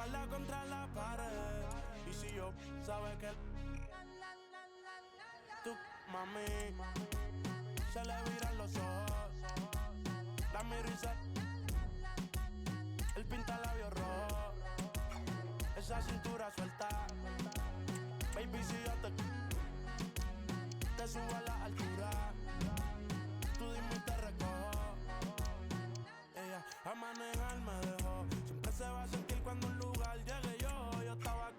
espalda contra la pared. Y si yo sabes que tú, mami, se le viran los ojos. La miro y él pinta labios rojos. Esa cintura suelta. Baby, si yo te subo a la altura, tú dime y te recojo. Ella a manejar me dejó. Siempre se va a sentir cuando un lugar llegue yo. Yo estaba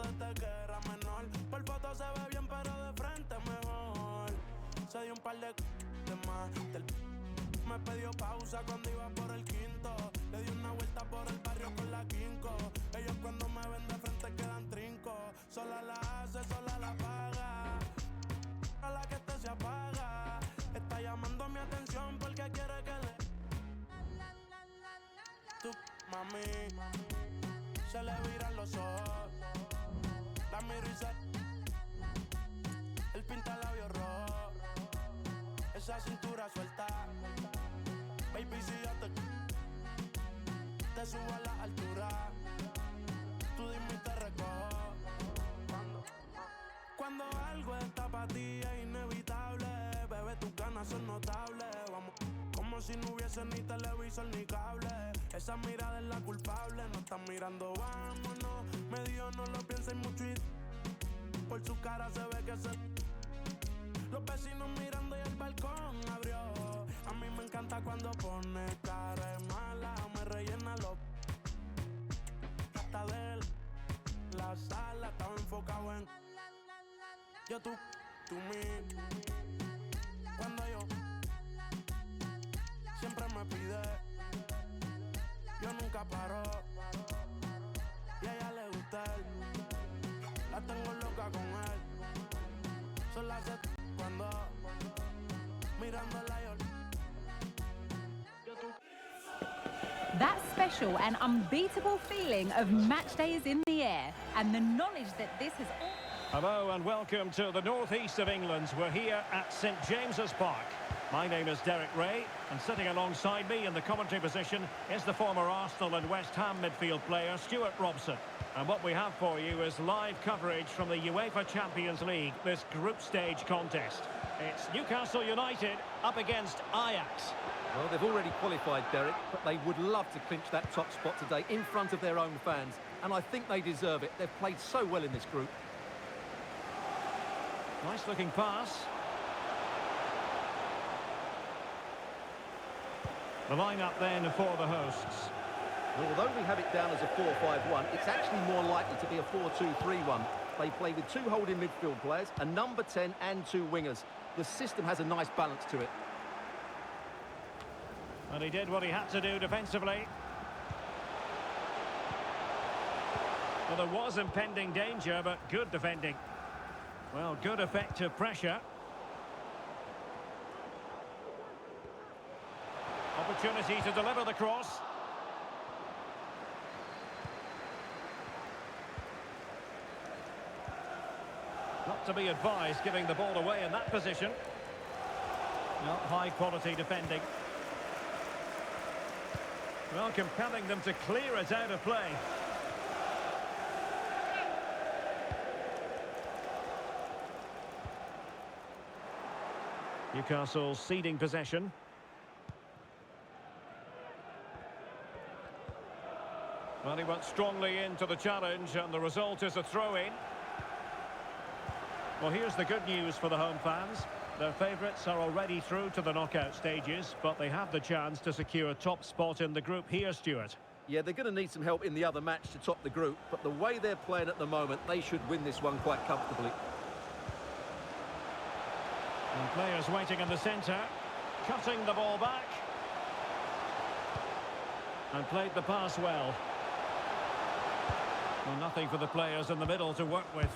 desde que era menor. Por foto se ve bien, pero de frente mejor. Se dio un par de más. Me pidió pausa cuando iba por el quinto. Le di una vuelta por el barrio con la quinco. Ellos cuando me ven de frente quedan trinco. Sola la hace, sola la paga. A la que este se apaga. Está llamando mi atención porque quiere que le... Tú, mami, se le viran los ojos. La miro y él pinta labios rojos. Esa cintura suelta. Baby, si yo te subo a la altura, tú dime y te recojo. Cuando algo está para ti es inevitable, bebé, tus ganas son notables. Vamos, como si no hubiese ni televisor ni cable. Esa mirada es la culpable, no están mirando, vámonos. Me dijo no lo pienses mucho y por su cara se ve que se... Los vecinos mirando y el balcón abrió. A mí me encanta cuando pone cara de mala. Me rellena los... Hasta de él. La sala estaba enfocado en... Yo, tú, mí. Cuando yo siempre me pide. Yo nunca paro. Y a ella le gusta él. La tengo loca con él. Son las 7 cuando mirándola yo. That special and unbeatable feeling of match day is in the air, and the knowledge that this has all... Hello and welcome to the northeast of England. We're here at St James's Park. My name is Derek Ray, and sitting alongside me in the commentary position is the former Arsenal and West Ham midfield player Stuart Robson. And what we have for you is live coverage from the UEFA Champions League, this group stage contest. It's Newcastle United up against Ajax. Well, they've already qualified, Derek, but they would love to clinch that top spot today in front of their own fans. And I think they deserve it. They've played so well in this group. Nice looking pass. The lineup then for the hosts. Well, although we have it down as a 4-5-1, it's actually more likely to be a 4-2-3-1. They play with two holding midfield players, a number 10 and two wingers. The system has a nice balance to it. And he did what he had to do defensively. Well, there was impending danger, but good defending. Well, good effective pressure. Opportunity to deliver the cross. Not to be advised giving the ball away in that position. Not high quality defending. Well, compelling them to clear it out of play. Newcastle ceding possession. Well, he went strongly into the challenge, and the result is a throw-in. Well, here's the good news for the home fans. Their favourites are already through to the knockout stages, but they have the chance to secure a top spot in the group here, Stuart. Yeah, they're going to need some help in the other match to top the group, but the way they're playing at the moment, they should win this one quite comfortably. And players waiting in the centre, cutting the ball back. And played the pass well. Well, nothing for the players in the middle to work with.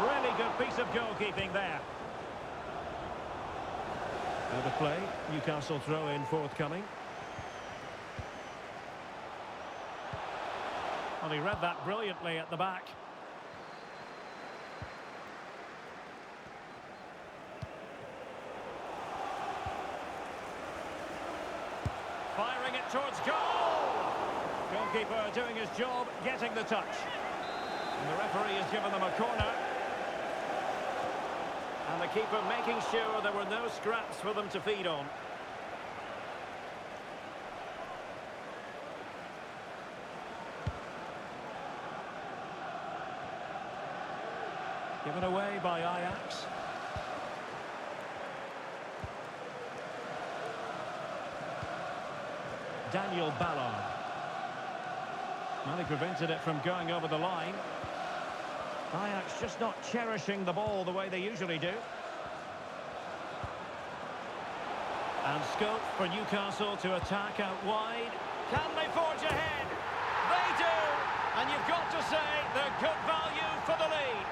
Really good piece of goalkeeping there. Out of play, Newcastle throw-in forthcoming. Well, he read that brilliantly at the back. Firing it towards goal! Goal goalkeeper doing his job, getting the touch. And the referee has given them a corner. And the keeper making sure there were no scraps for them to feed on. Given away by Ajax. Daniel Ballard. Well, he prevented it from going over the line. Ajax just not cherishing the ball the way they usually do. And scope for Newcastle to attack out wide. Can they forge ahead? They do! And you've got to say they're good value for the lead.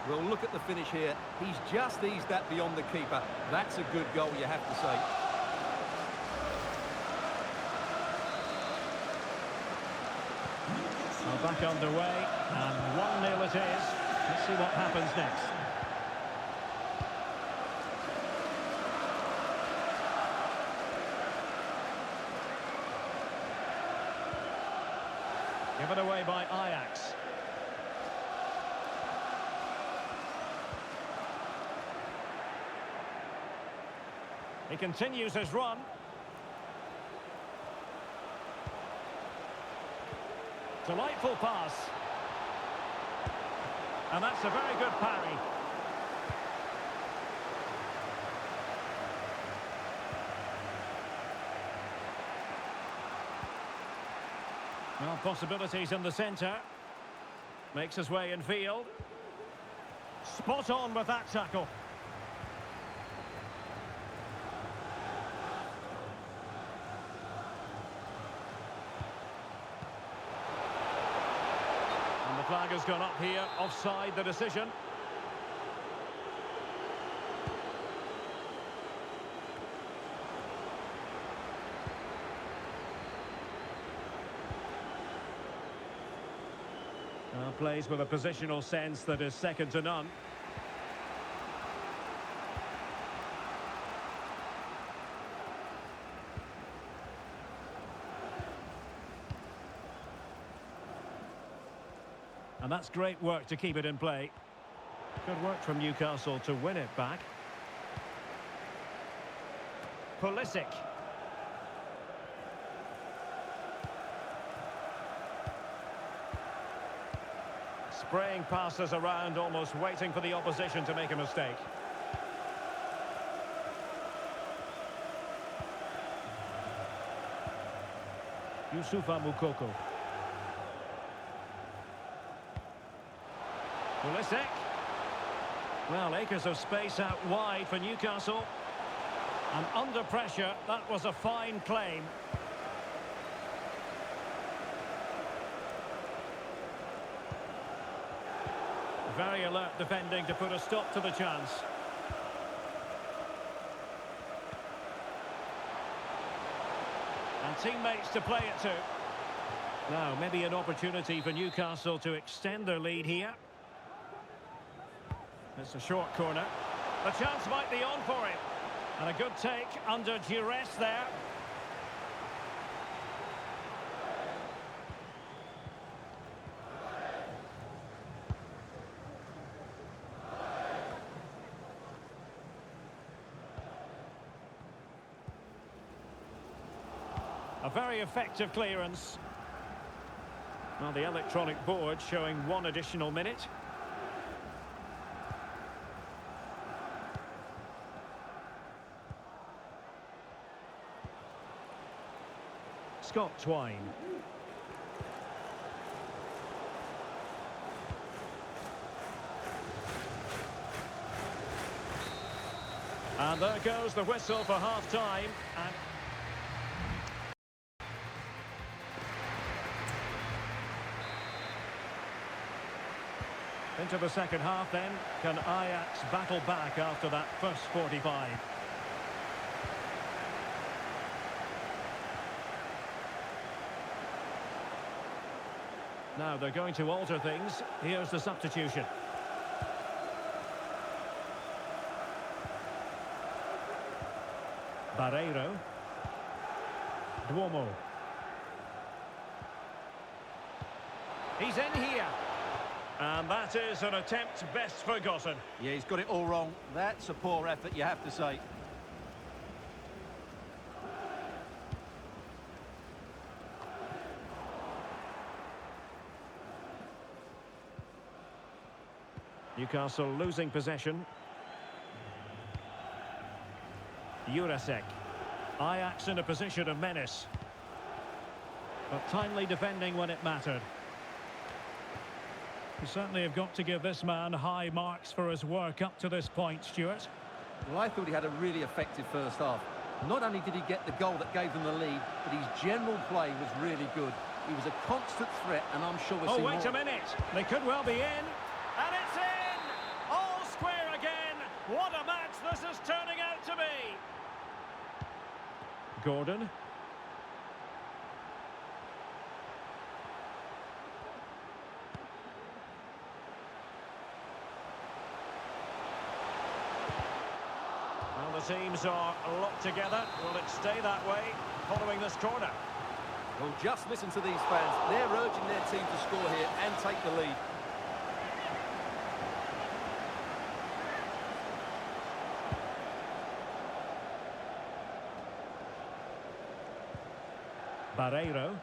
Well, look at the finish here. He's just eased that beyond the keeper. That's a good goal, you have to say. Well, back underway, and 1-0 it is. Let's see what happens next. Given away by Ajax. He continues his run. Delightful pass. And that's a very good parry. Well, possibilities in the centre. Makes his way in field. Spot on with that tackle. Flag has gone up here, offside the decision. Well, plays with a positional sense that is second to none. And that's great work to keep it in play. Good work from Newcastle to win it back. Pulisic. Spraying passes around, almost waiting for the opposition to make a mistake. Youssoufa Moukoko. Pulisic. Well, acres of space out wide for Newcastle. And under pressure, that was a fine claim. Very alert defending to put a stop to the chance. And teammates to play it to. Now, maybe an opportunity for Newcastle to extend their lead here. It's a short corner. The chance might be on for him. And a good take under duress there. A very effective clearance. Well, the electronic board showing 1 additional minute. Scott Twine. And there goes the whistle for half-time. And into the second half then. Can Ajax battle back after that first 45? Now they're going to alter things. Here's the substitution. Barreiro. Duomo. He's in here. And that is an attempt best forgotten. Yeah, he's got it all wrong. That's a poor effort, you have to say. Newcastle losing possession. Jurasek. Ajax in a position of menace. But timely defending when it mattered. You certainly have got to give this man high marks for his work up to this point, Stuart. Well, I thought he had a really effective first half. Not only did he get the goal that gave them the lead, but his general play was really good. He was a constant threat, and I'm sure we'll see more. Oh, wait a minute. They could well be in. And it's in! All square again. What a match this is turning out to be. Gordon. Well, the teams are locked together. Will it stay that way following this corner? Well, just listen to these fans. They're urging their team to score here and take the lead. Barreiro.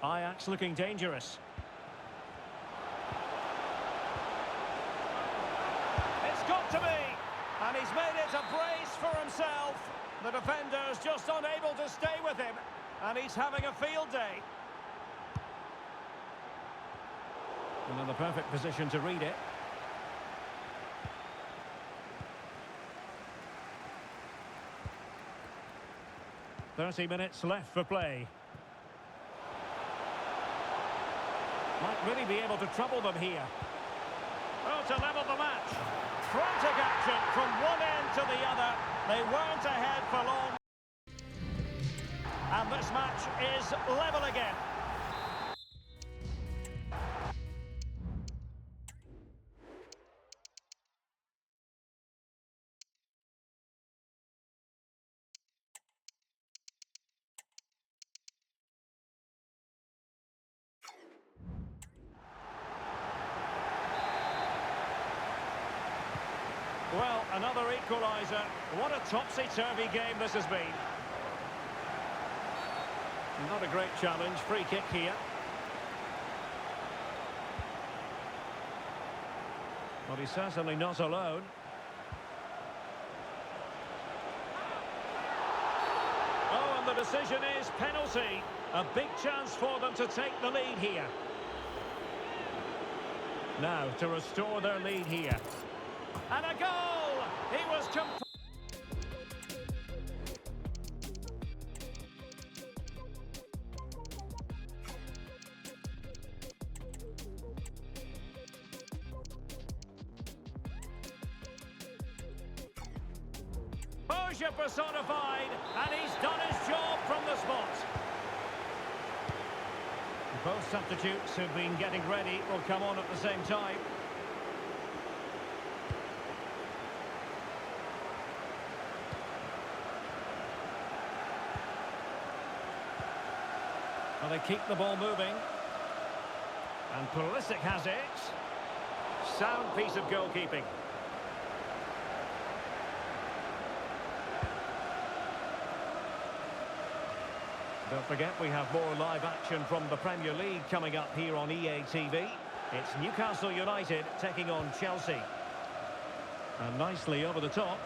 Ajax looking dangerous. It's got to be! And he's made it a brace for himself. The defender's just unable to stay with him. And he's having a field day. And in the perfect position to read it. "30 minutes left for play." Might really be able to trouble them here. Oh, to level the match. Frantic action from one end to the other. They weren't ahead for long. And this match is level again. Well, another equaliser. What a topsy-turvy game this has been. Not a great challenge. Free kick here. But he's certainly not alone. Oh, and the decision is penalty. A big chance for them to take the lead here. Now to restore their lead here. And a goal! He was Composure personified, and he's done his job from the spot. Both substitutes who've been getting ready will come on at the same time. Well, they keep the ball moving. And Pulisic has it. Sound piece of goalkeeping. Don't forget, we have more live action from the Premier League coming up here on EA TV. It's Newcastle United taking on Chelsea. And nicely over the top.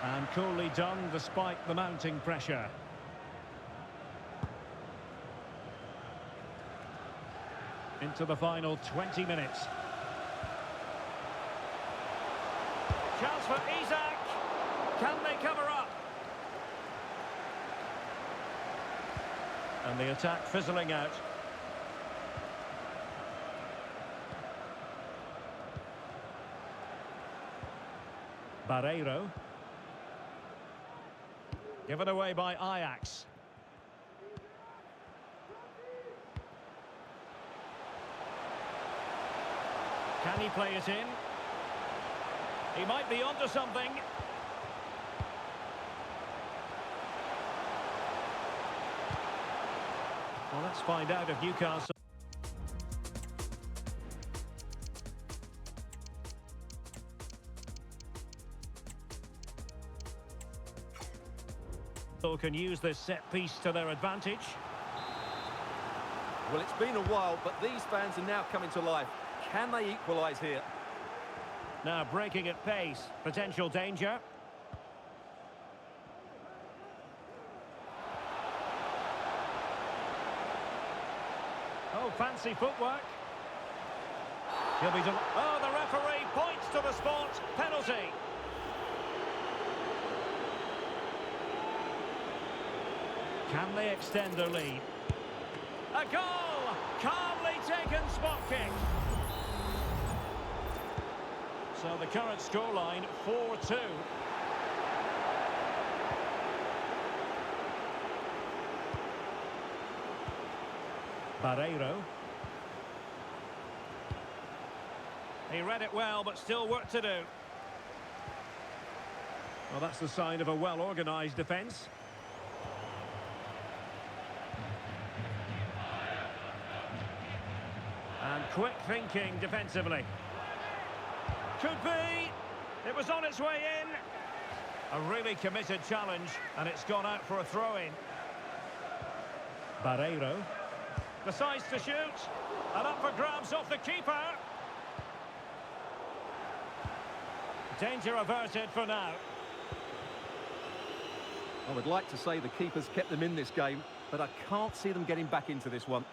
And coolly done despite the mounting pressure. Into the final 20 minutes. Chance for Isak. Can they cover up? And the attack fizzling out. Barreiro. Given away by Ajax. Can he play it in? He might be onto something. Well, let's find out if Newcastle... can use this set piece to their advantage. Well, it's been a while, but these fans are now coming to life. Can they equalise here? Now breaking at pace, potential danger. Oh, fancy footwork. He'll be... Oh, the referee points to the spot. Penalty. Can they extend their lead? A goal! Calmly taken spot kick. So the current scoreline, 4-2. Barreiro. He read it well, but still work to do. Well, that's the sign of a well-organised defence. And quick thinking defensively. Could be. It was on its way in. A really committed challenge, and it's gone out for a throw-in. Barreiro decides to shoot. And up for grabs off the keeper. Danger averted for now. I would like to say the keeper's kept them in this game, but I can't see them getting back into this one.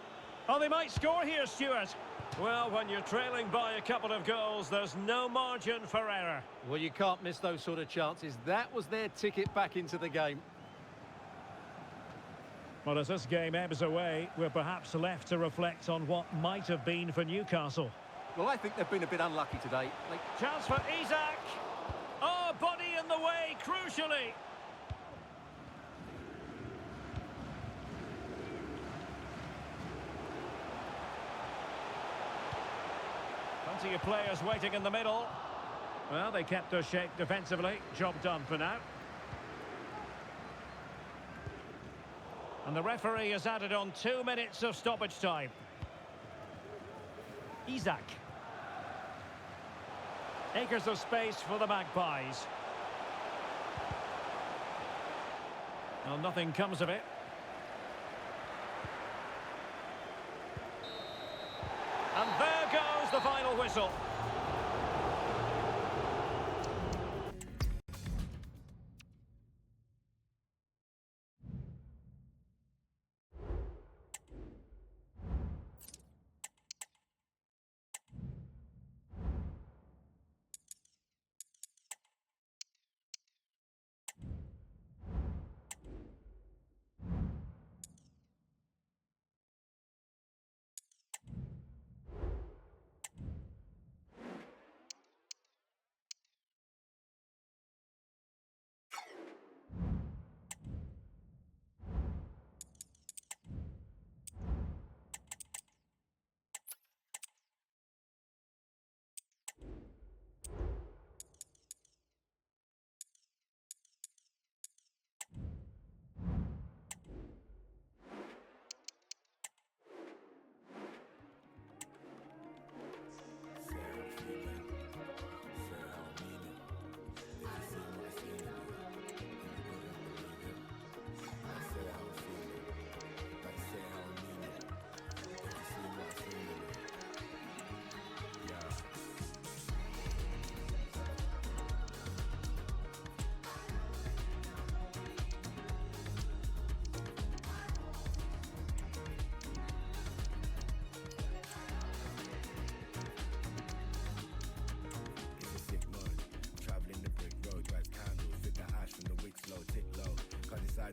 Oh, they might score here, Stuart. Well, when you're trailing by a couple of goals, there's no margin for error. Well, you can't miss those sort of chances. That was their ticket back into the game. Well, as this game ebbs away, we're perhaps left to reflect on what might have been for Newcastle. Well, I think they've been a bit unlucky today. Chance for Isak. Oh, body in the way, crucially. Plenty of players waiting in the middle. Well, they kept us shape defensively. Job done for now. And the referee has added on 2 minutes of stoppage time. Isak. Acres of space for the Magpies. Well, nothing comes of it. And there goes the final whistle.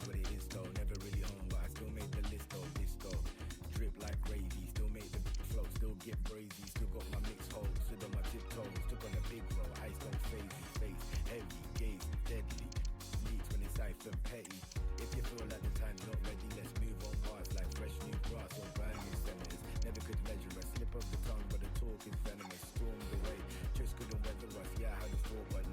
What it is though, never really home, but I still make the list though, this though. Drip like gravy, still make the flow, still get brazy, still got my mix hold, stood on my tiptoes, took on a big roll, ice don't phase me, face heavy, gaze deadly, leaks when it's siphon petty. If you feel like the time's not ready, let's move on past like fresh new grass or brand new senators. Never could measure us, slip of the tongue, but the talk is venomous, stormed away, just couldn't weather us, yeah I had a thought, but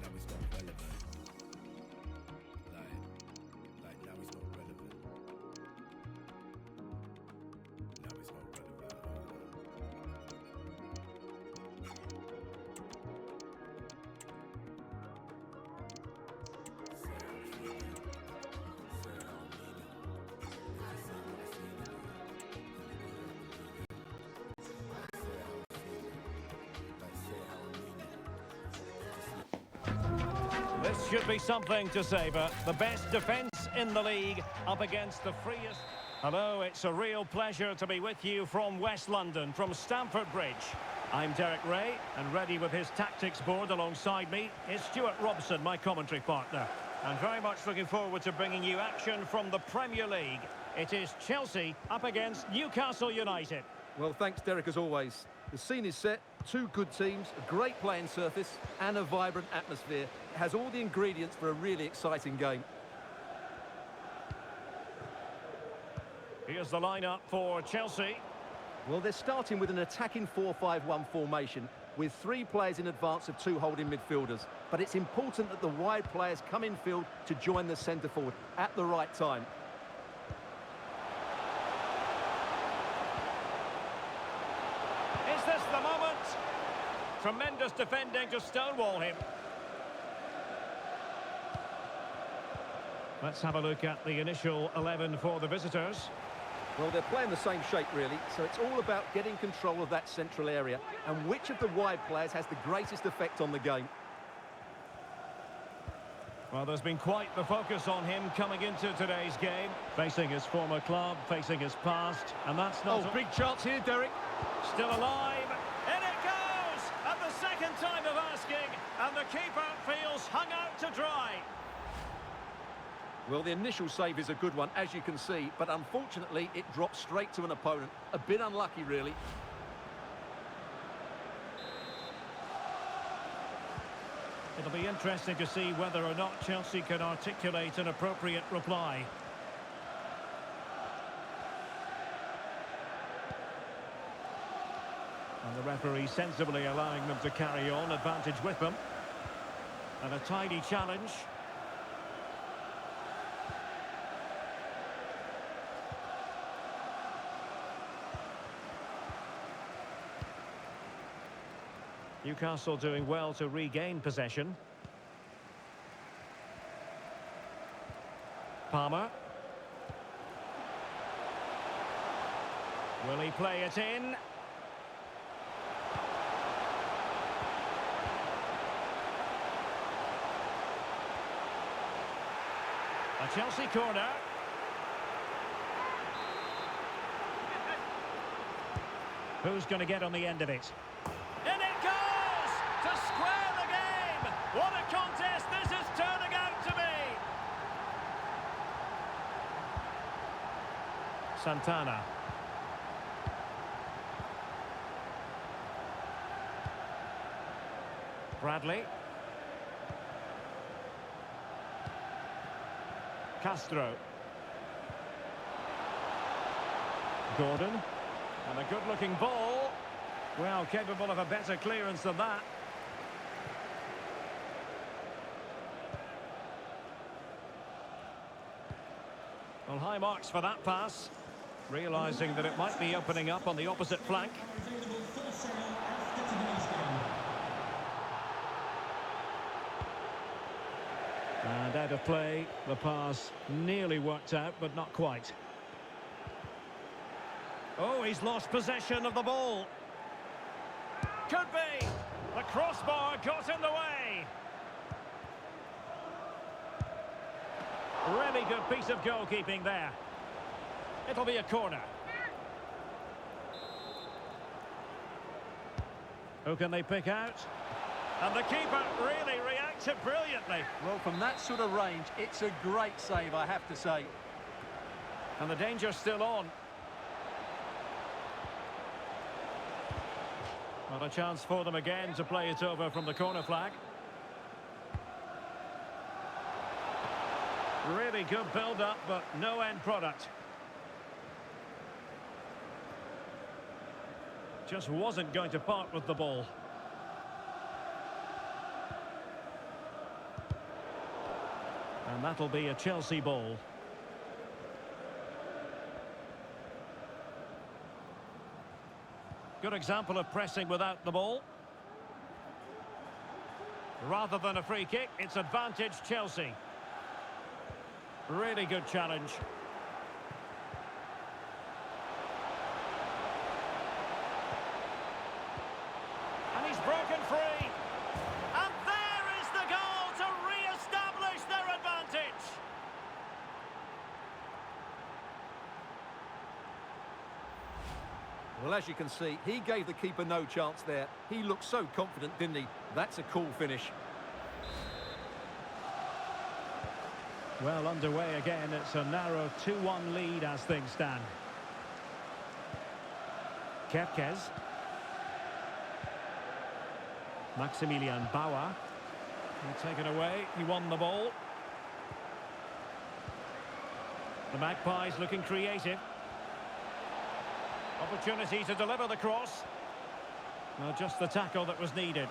This should be something to savour. The best defence in the league up against the freest... Hello, it's a real pleasure to be with you from West London, from Stamford Bridge. I'm Derek Ray, and ready with his tactics board alongside me is Stuart Robson, my commentary partner. And very much looking forward to bringing you action from the Premier League. It is Chelsea up against Newcastle United. Well, thanks, Derek, as always. The scene is set, two good teams, a great playing surface and a vibrant atmosphere. It has all the ingredients for a really exciting game. Here's the lineup for Chelsea. Well, they're starting with an attacking 4-5-1 formation with three players in advance of two holding midfielders. But it's important that the wide players come in field to join the centre forward at the right time. Is this the moment? Tremendous defending to stonewall him. Let's have a look at the initial 11 for the visitors. Well, they're playing the same shape, really, so it's all about getting control of that central area and which of the wide players has the greatest effect on the game. Well, there's been quite the focus on him coming into today's game, facing his former club, facing his past, and that's not... Oh, big chance here, Derek. Still alive, and it goes! At the second time of asking, and the keeper feels hung out to dry. Well, the initial save is a good one, as you can see, but unfortunately it drops straight to an opponent. A bit unlucky, really. It'll be interesting to see whether or not Chelsea can articulate an appropriate reply. And the referee sensibly allowing them to carry on, advantage with them. And a tidy challenge. Newcastle doing well to regain possession. Palmer. Will he play it in? A Chelsea corner. Who's going to get on the end of it? In it goes! To square the game! What a contest this is turning out to be! Santana. Bradley. Castro. Gordon. And a good-looking ball. Well, capable of a better clearance than that. Well, high marks for that pass. Realising that it might be opening up on the opposite flank. And out of play, the pass nearly worked out, but not quite. Oh, he's lost possession of the ball. Could be. The crossbar got in the way. Really good piece of goalkeeping there. It'll be a corner. Who can they pick out? And the keeper really reacted brilliantly. Well, from that sort of range, it's a great save, I have to say. And the danger's still on. Not a chance for them again to play it over from the corner flag. Really good build-up, but no end product. Just wasn't going to part with the ball. And that'll be a Chelsea ball. Good example of pressing without the ball. Rather than a free kick, it's advantage Chelsea. Really good challenge. And he's broken free. And there is the goal to re-establish Well, as you can see, he gave the keeper no chance there. He looked so confident, didn't he? That's a cool finish. Well, underway again. It's a narrow 2-1 lead as things stand. Kerkez. Maximilian Bauer. Taken away. He won the ball. The Magpies looking creative. Opportunity to deliver the cross. Well, just the tackle that was needed.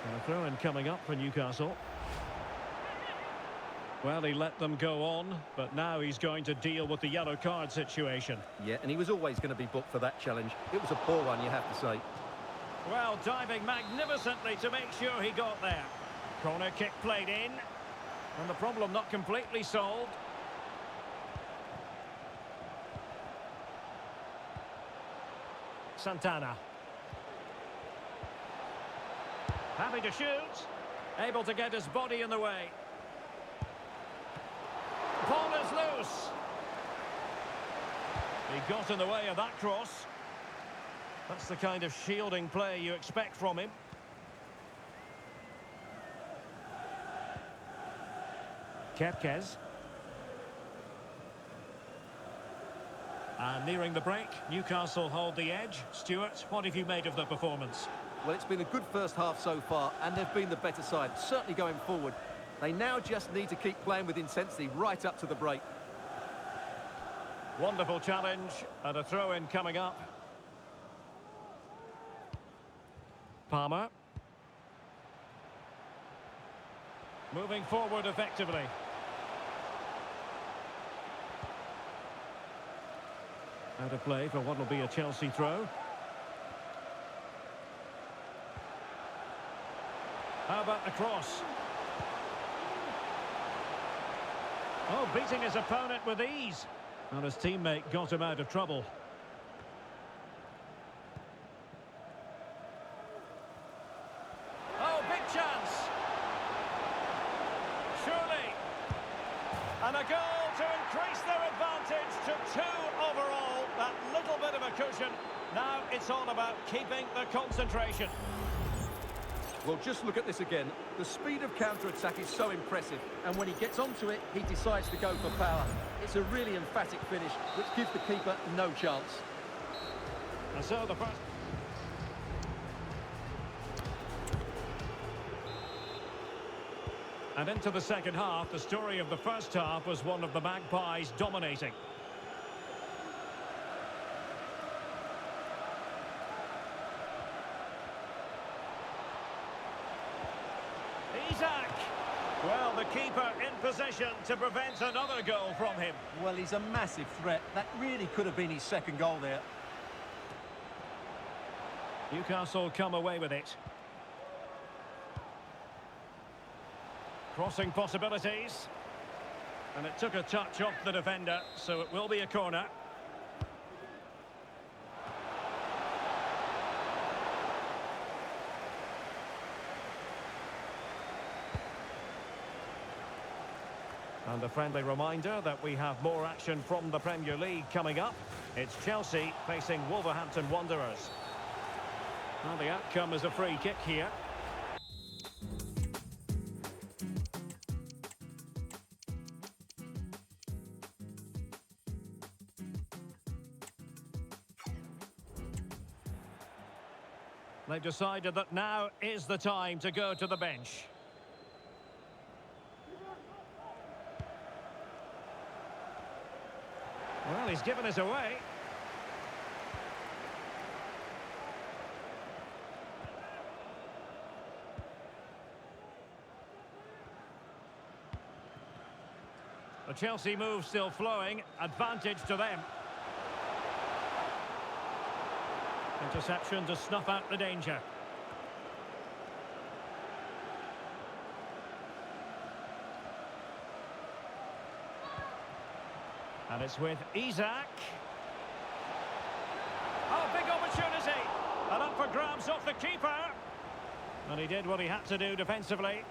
And a throw-in coming up for Newcastle. Well, he let them go on, but now he's going to deal with the yellow card situation. Yeah, and he was always going to be booked for that challenge. It was a poor one, you have to say. Well, diving magnificently to make sure he got there. Corner kick played in. And the problem not completely solved. Santana. Happy to shoot. Able to get his body in the way. Ball is loose. He got in the way of that cross. That's the kind of shielding play you expect from him. Kerkez. And nearing the break, Newcastle hold the edge. Stuart, what have you made of the performance? Well, it's been a good first half so far, and they've been the better side, certainly going forward. They now just need to keep playing with intensity right up to the break. Wonderful challenge, and a throw-in coming up. Palmer. Moving forward effectively. Out of play for what will be a Chelsea throw. How about the cross? Oh, beating his opponent with ease. And his teammate got him out of trouble. Oh, big chance. Surely. And a goal to increase their advantage to 2 overall. That little bit of a cushion. Now it's all about keeping the concentration. Well, just look at this again. The speed of counter-attack is so impressive, and when he gets onto it, he decides to go for power. It's a really emphatic finish, which gives the keeper no chance. And so the first... And into the second half, the story of the first half was one of the Magpies dominating. Isak! Well, the keeper in position to prevent another goal from him. Well, he's a massive threat. That really could have been his second goal there. Newcastle come away with it. Crossing possibilities. And it took a touch off the defender, so it will be a corner. And a friendly reminder that we have more action from the Premier League coming up. It's Chelsea facing Wolverhampton Wanderers. Well, the outcome is a free kick here. They've decided that now is the time to go to the bench. Well, he's given us away. The Chelsea move still flowing. Advantage to them. Interception to snuff out the danger. And it's with Isak. Oh, big opportunity. And up for grabs off the keeper. And he did what he had to do defensively.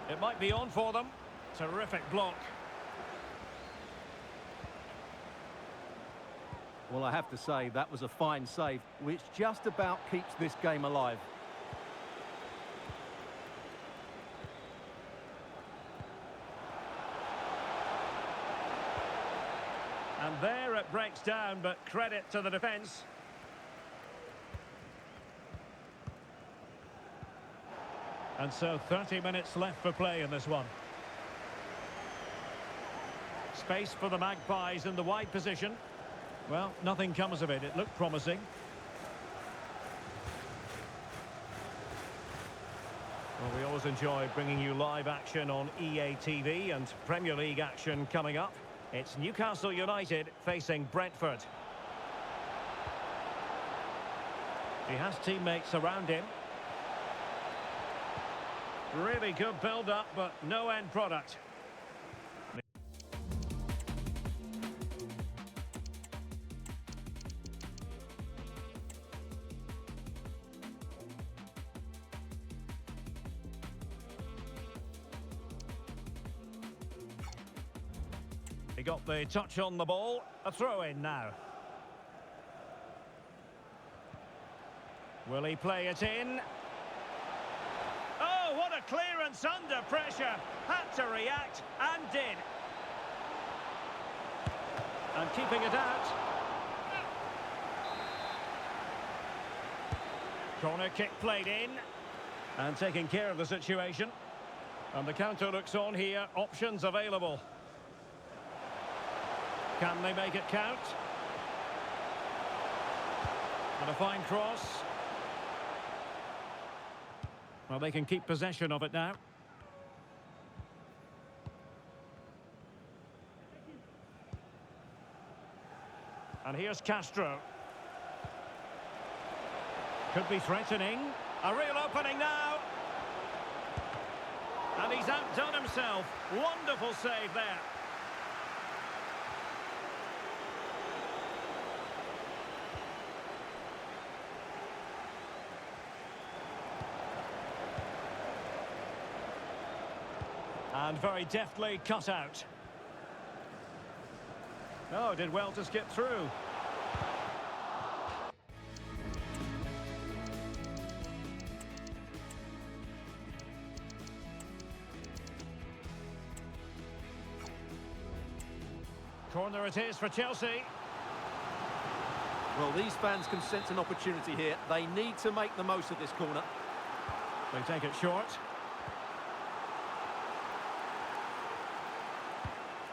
It might be on for them. Terrific block. Well, I have to say, that was a fine save, which just about keeps this game alive. And there it breaks down, but credit to the defence. And so 30 minutes left for play in this one. Space for the Magpies in the wide position. Well, nothing comes of it. It looked promising. Well, we always enjoy bringing you live action on EA TV, and Premier League action coming up. It's Newcastle United facing Brentford. He has teammates around him. Really good build-up, but no end product. He got the touch on the ball. A throw-in now. Will he play it in? Oh, what a clearance under pressure. Had to react and did. And keeping it out. Corner kick played in. And taking care of the situation. And the counter looks on here. Options available. Can they make it count? And a fine cross. Well, they can keep possession of it now. And here's Castro. Could be threatening. A real opening now. And he's outdone himself. Wonderful save there. And very deftly cut out. Oh, did well to skip through. Corner it is for Chelsea. Well, these fans can sense an opportunity here. They need to make the most of this corner. They take it short.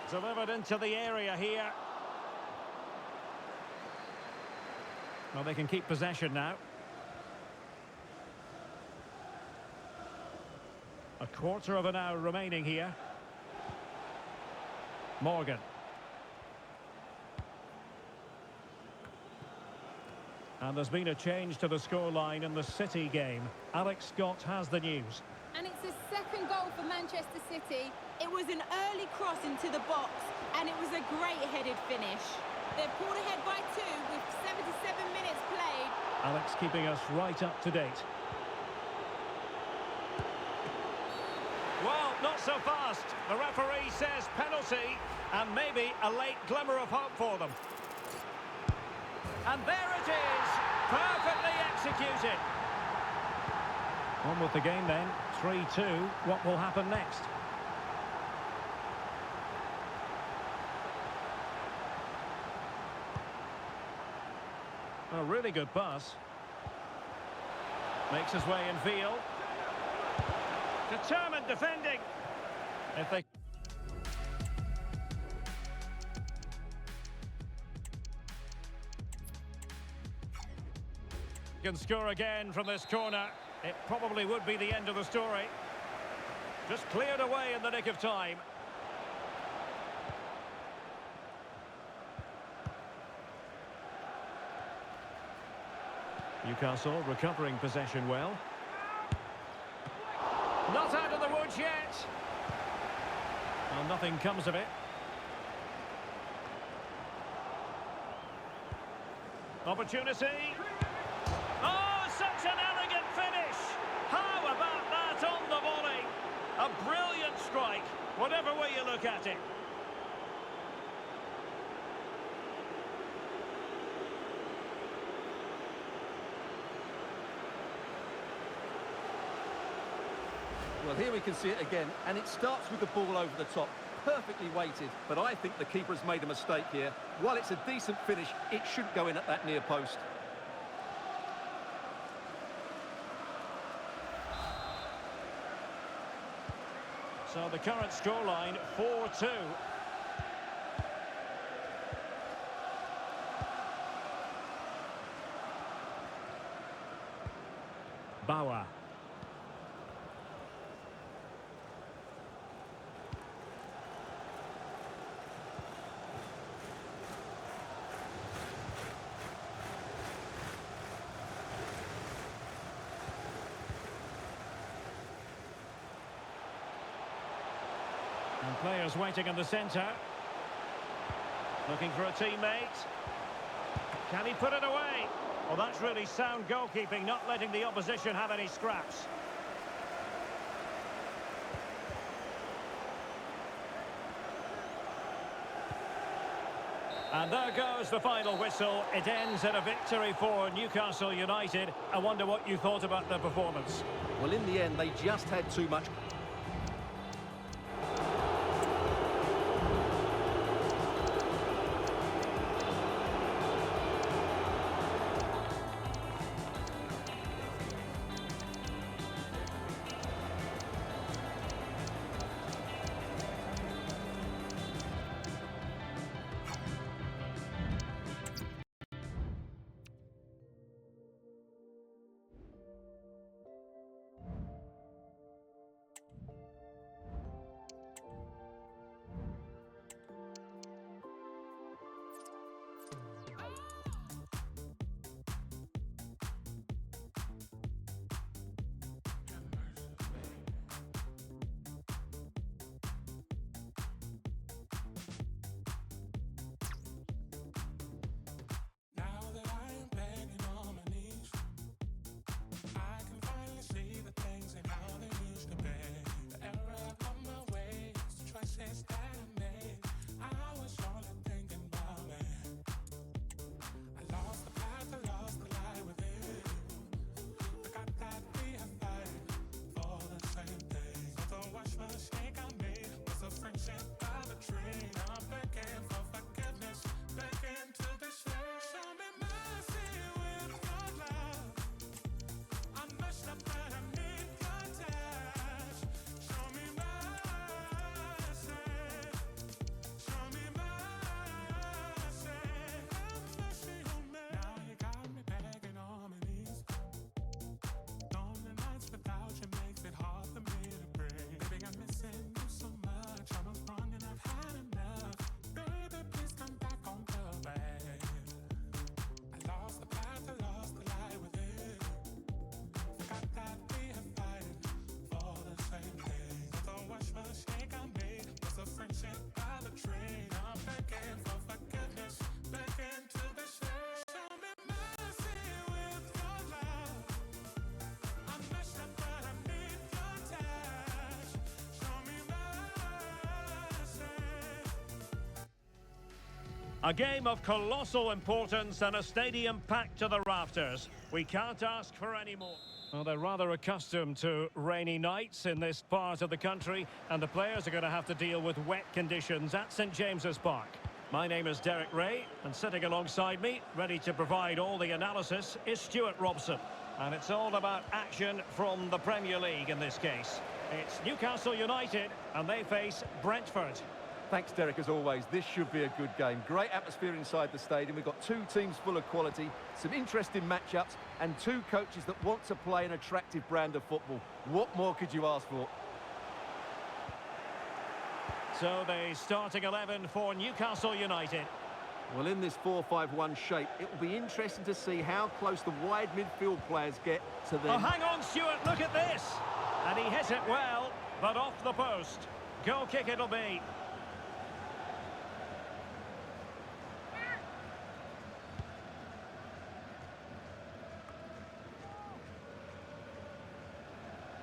Delivered into the area here. Well, they can keep possession now. A quarter of an hour remaining here. Morgan. And there's been a change to the scoreline in the City game. Alex Scott has the news. And it's the second goal for Manchester City. It was an early cross into the box, and it was a great headed finish. They're pulled ahead by 2 with 77 minutes played. Alex keeping us right up to date. Well, not so fast. The referee says penalty, and maybe a late glimmer of hope for them. And there it is, perfectly executed. On with the game then, 3-2. What will happen next? A really good pass. Makes his way in field. Determined defending. If they can score again from this corner, it probably would be the end of the story. Just cleared away in the nick of time. Newcastle recovering possession well. Not out of the woods yet. Well, nothing comes of it. Opportunity. Oh, such an elegant finish. How about that on the volley? A brilliant strike, whatever way you look at it. Well, here we can see it again, and it starts with the ball over the top. Perfectly weighted, but I think the keeper has made a mistake here. While it's a decent finish, it should go in at that near post. So the current scoreline, 4-2. Bauer. And players waiting in the centre. Looking for a teammate. Can he put it away? Well, that's really sound goalkeeping, not letting the opposition have any scraps. And there goes the final whistle. It ends in a victory for Newcastle United. I wonder what you thought about their performance. Well, in the end, they just had too much. A game of colossal importance and a stadium packed to the rafters. We can't ask for any more. Well, they're rather accustomed to rainy nights in this part of the country, and the players are going to have to deal with wet conditions at St James's Park. My name is Derek Ray, and sitting alongside me, ready to provide all the analysis, is Stuart Robson. And it's all about action from the Premier League in this case. It's Newcastle United, and they face Brentford. Thanks, Derek, as always. This should be a good game. Great atmosphere inside the stadium. We've got two teams full of quality, some interesting matchups, and two coaches that want to play an attractive brand of football. What more could you ask for? So the starting 11 for Newcastle United. Well, in this 4-5-1 shape, it will be interesting to see how close the wide midfield players get to them. Oh, hang on, Stuart, look at this! And he hit it well, but off the post. Goal kick it'll be.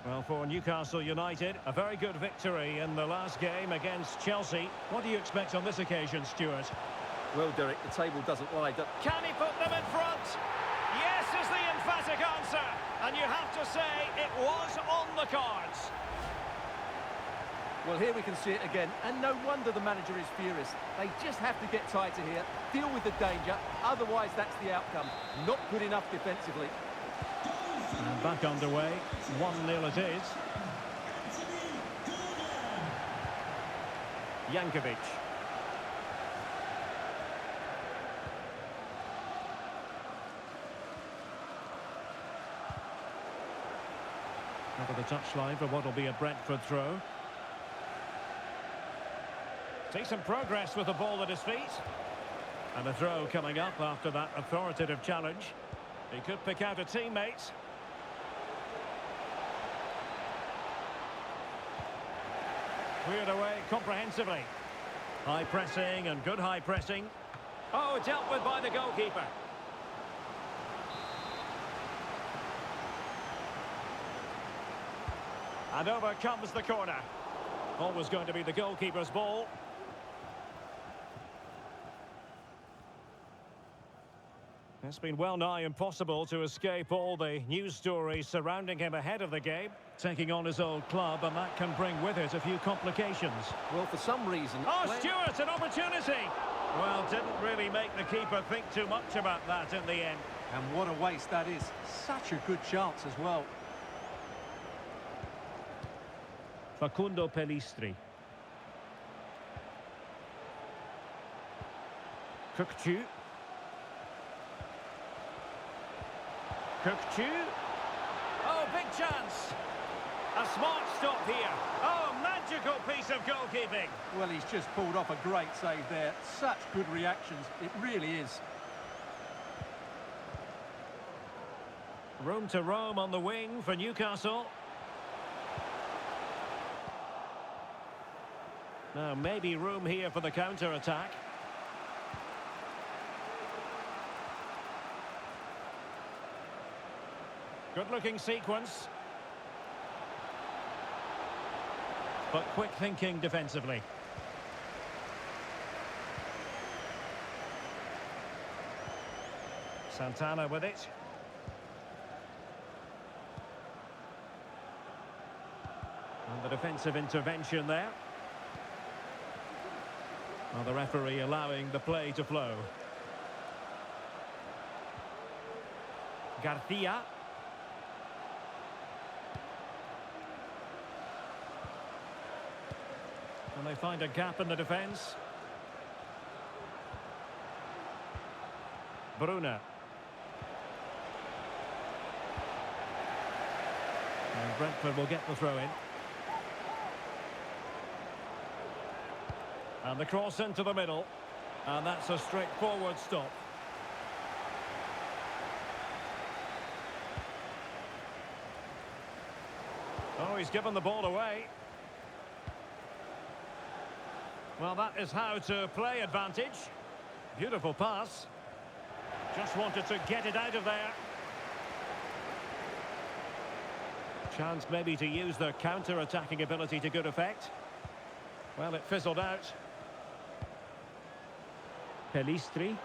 Well, for Newcastle United, a very good victory in the last game against Chelsea. What do you expect on this occasion, Stuart? Well, Derek, the table doesn't lie. Can he put them in front? Yes is the emphatic answer. And you have to say it was on the cards. Well, here we can see it again, and no wonder the manager is furious. They just have to get tighter here, deal with the danger, otherwise that's the outcome. Not good enough defensively. And back underway, 1-0 it is. Jankovic. Over the touchline for what will be a Brentford throw. Decent progress with the ball at his feet. And a throw coming up after that authoritative challenge. He could pick out a teammate. Cleared away comprehensively. High pressing and good high pressing. Oh, dealt with by the goalkeeper. And over comes the corner. Always going to be the goalkeeper's ball. It's been well nigh impossible to escape all the news stories surrounding him ahead of the game, taking on his old club, and that can bring with it a few complications. Well, for some reason... Oh, Stewart, an opportunity! Well, didn't really make the keeper think too much about that in the end. And what a waste that is. Such a good chance as well. Facundo Pellistri. Kökçü. Kökçü. Oh, big chance. A smart stop here. Oh, magical piece of goalkeeping. Well, he's just pulled off a great save there. Such good reactions. It really is. Room to roam on the wing for Newcastle. Now, maybe room here for the counter-attack. Good-looking sequence. But quick thinking defensively. Santana with it. And the defensive intervention there. Well, the referee allowing the play to flow. Garcia. And they find a gap in the defence. Bruna. And Brentford will get the throw in. And the cross into the middle. And that's a straightforward stop. Oh, he's given the ball away. Well, that is how to play advantage. Beautiful pass. Just wanted to get it out of there. Chance maybe to use their counter-attacking ability to good effect. Well, it fizzled out. Pellistri.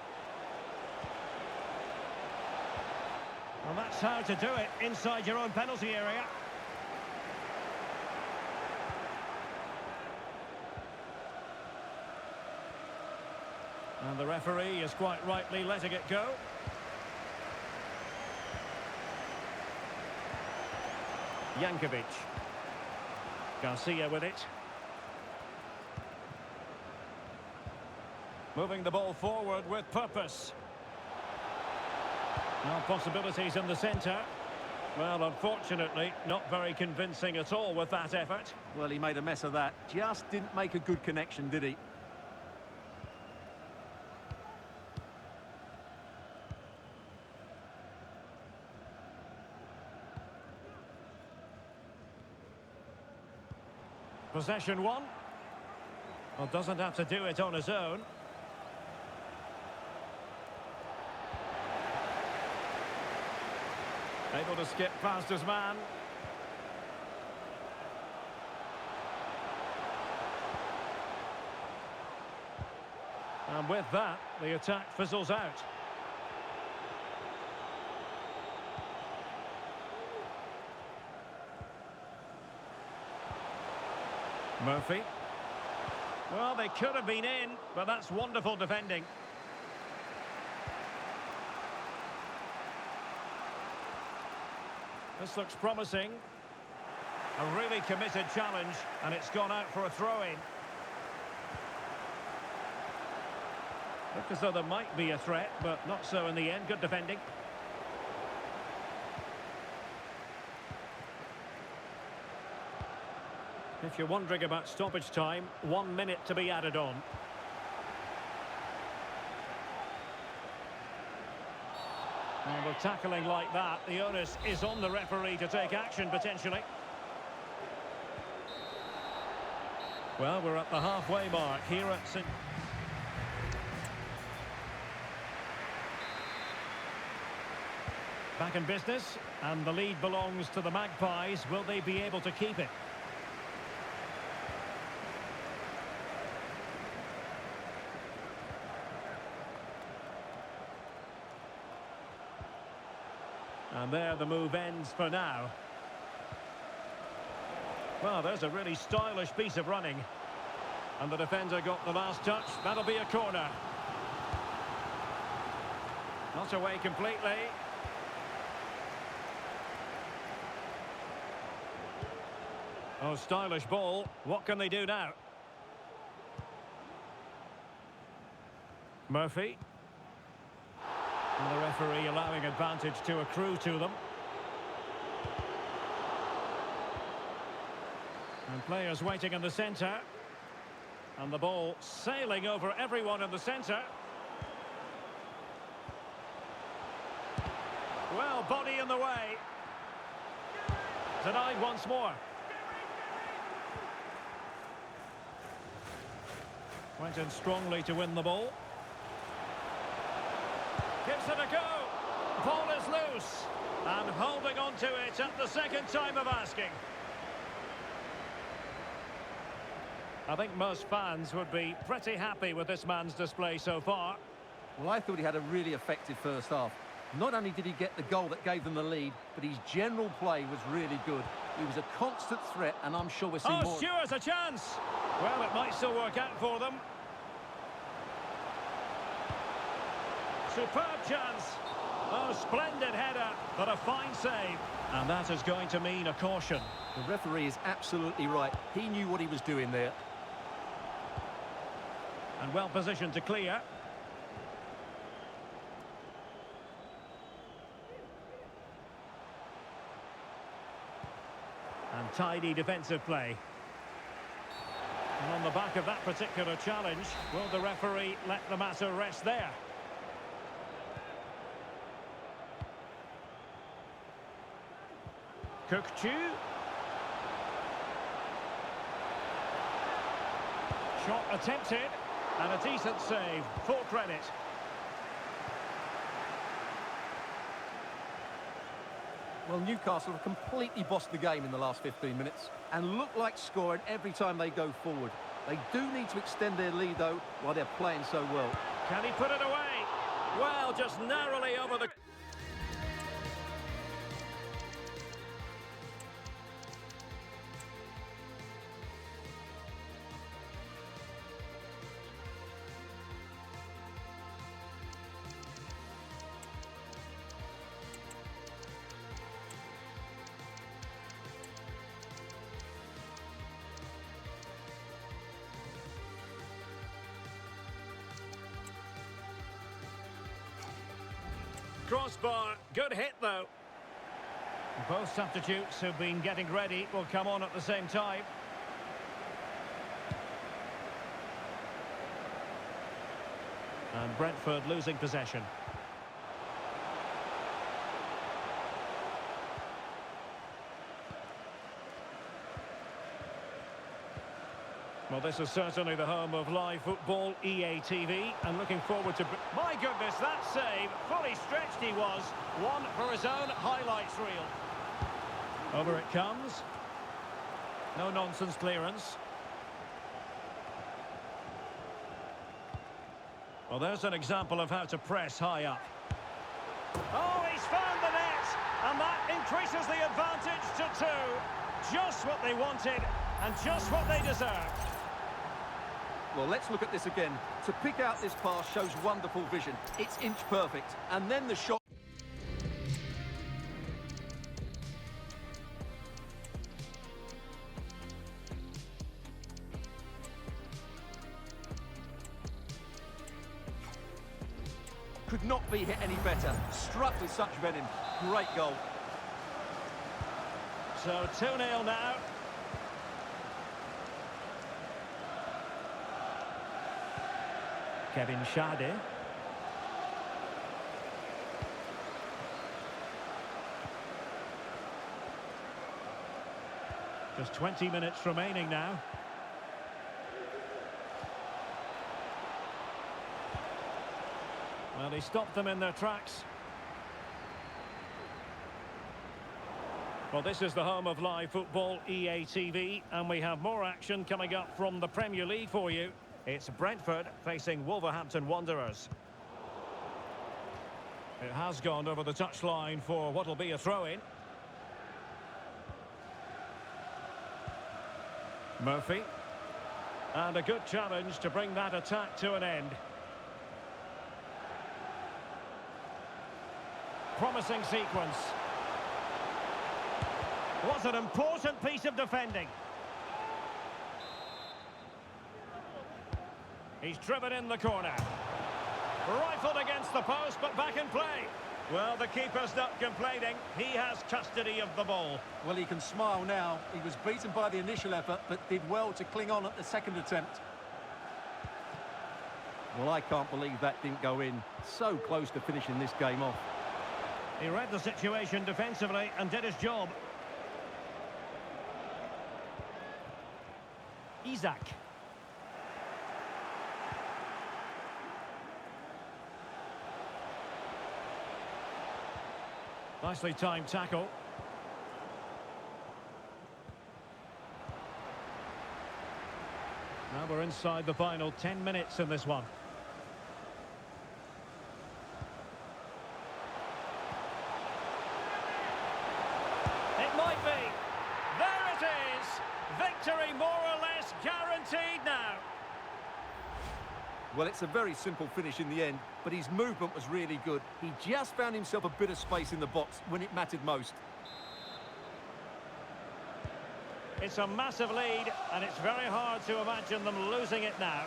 Well, that's how to do it inside your own penalty area. And the referee is quite rightly letting it go. Jankovic. Garcia with it. Moving the ball forward with purpose. Now possibilities in the centre. Well, unfortunately, not very convincing at all with that effort. Well, he made a mess of that. Just didn't make a good connection, did he? Possession one. Well, doesn't have to do it on his own. Able to skip past his man. And with that, the attack fizzles out. Murphy. Well, they could have been in, but that's wonderful defending. This looks promising. A really committed challenge, and it's gone out for a throw-in. Look as though there might be a threat, but not so in the end. Good defending. If you're wondering about stoppage time, 1 minute to be added on. And with tackling like that, the onus is on the referee to take action, potentially. Well, we're at the halfway mark here at St. Back in business, and the lead belongs to the Magpies. Will they be able to keep it? And there the move ends for now. Well, there's a really stylish piece of running. And the defender got the last touch. That'll be a corner. Not away completely. Oh, stylish ball. What can they do now? Murphy. And the referee allowing advantage to accrue to them. And players waiting in the centre. And the ball sailing over everyone in the centre. Well, body in the way. Denied once more. Went in strongly to win the ball. Gives it a go. Ball is loose. And holding on to it at the second time of asking. I think most fans would be pretty happy with this man's display so far. Well, I thought he had a really effective first half. Not only did he get the goal that gave them the lead, but his general play was really good. He was a constant threat, and I'm sure we'll see more. Oh, Stewart's a chance! Well, it might still work out for them. Superb chance. Oh, splendid header, but a fine save. And that is going to mean a caution. The referee is absolutely right. He knew what he was doing there. And well positioned to clear. And tidy defensive play. And on the back of that particular challenge, will the referee let the matter rest there? Cook-Chu. Shot attempted, and a decent save. Full credit. Well, Newcastle have completely bossed the game in the last 15 minutes and look like scoring every time they go forward. They do need to extend their lead, though, while they're playing so well. Can he put it away? Well, just narrowly over the... Crossbar, good hit though. Both substitutes who've been getting ready will come on at the same time. And Brentford losing possession. Well, this is certainly the home of live football, EA TV, and looking forward to... My goodness, that save, fully stretched he was. One for his own highlights reel. Over it comes. No-nonsense clearance. Well, there's an example of how to press high up. Oh, he's found the net, and that increases the advantage to 2. Just what they wanted. And just what they deserve. Well, let's look at this again. To pick out this pass shows wonderful vision. It's inch perfect. And then the shot. Could not be hit any better. Struck with such venom. Great goal. So 2-0 now. Kevin Schade. Just 20 minutes remaining now. Well, he stopped them in their tracks. Well, this is the home of live football, EA TV, and we have more action coming up from the Premier League for you. It's Brentford facing Wolverhampton Wanderers. It has gone over the touchline for what will be a throw-in. Murphy. And a good challenge to bring that attack to an end. Promising sequence. Was an important piece of defending. He's driven in the corner. Rifled against the post, but back in play. Well, the keeper's not complaining. He has custody of the ball. Well, he can smile now. He was beaten by the initial effort, but did well to cling on at the second attempt. Well, I can't believe that didn't go in. So close to finishing this game off. He read the situation defensively and did his job. Isak. Nicely timed tackle. Now we're inside the final 10 minutes in this one. It might be. There it is. Victory more or less guaranteed now. Well, it's a very simple finish in the end, but his movement was really good. He just found himself a bit of space in the box when it mattered most. It's a massive lead, and it's very hard to imagine them losing it now.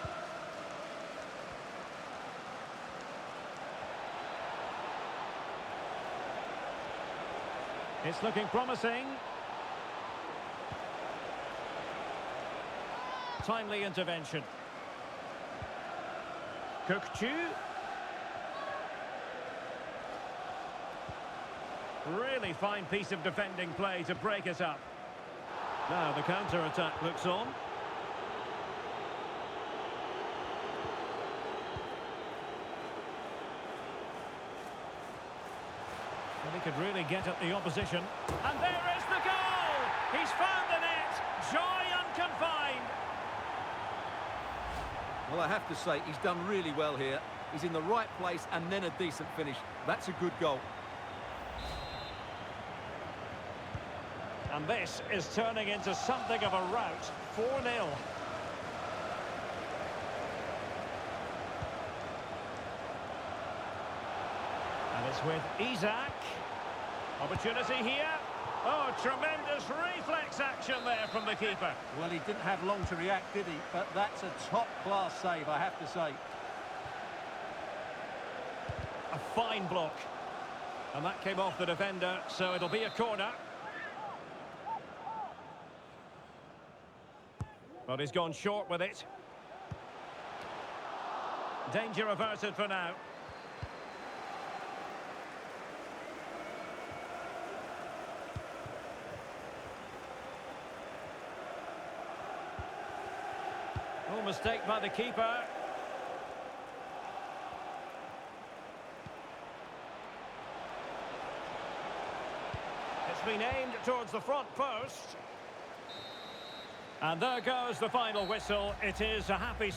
It's looking promising. Timely intervention. Kökçü. Really fine piece of defending play to break it up. Now the counter-attack looks on. Well, he could really get at the opposition. And there is the goal! He's found the net! Joy unconfined! Well, I have to say, he's done really well here. He's in the right place and then a decent finish. That's a good goal. And this is turning into something of a rout. 4-0. And it's with Isak. Opportunity here. Oh, tremendous reflex action there from the keeper. Well, he didn't have long to react, did he? But that's a top-class save, I have to say. A fine block. And that came off the defender, so it'll be a corner. But he's gone short with it. Danger averted for now. Oh, mistake by the keeper. It's been aimed towards the front post. And there goes the final whistle. It is a happy...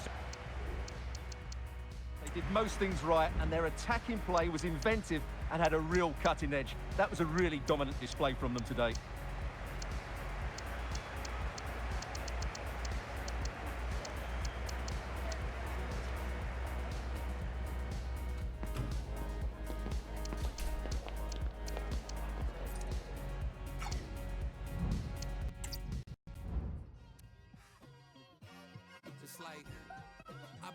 They did most things right, and their attacking play was inventive and had a real cutting edge. That was a really dominant display from them today.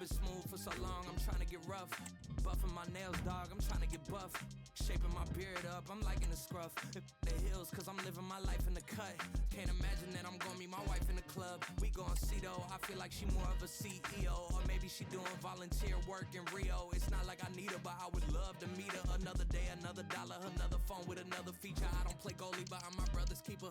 been smooth for so long, I'm trying to get rough. Buffing my nails, dog, I'm trying to get buff. Shaping my beard up, I'm liking the scruff. The hills, cause I'm living my life in the cut. Can't imagine that I'm gonna meet my wife in the club. We gon' see though, I feel like she more of a CEO. Or maybe she doing volunteer work in Rio. It's not like I need her, but I would love to meet her. Another day, another dollar, another phone with another feature. I don't play goalie, but I'm my brother's keeper.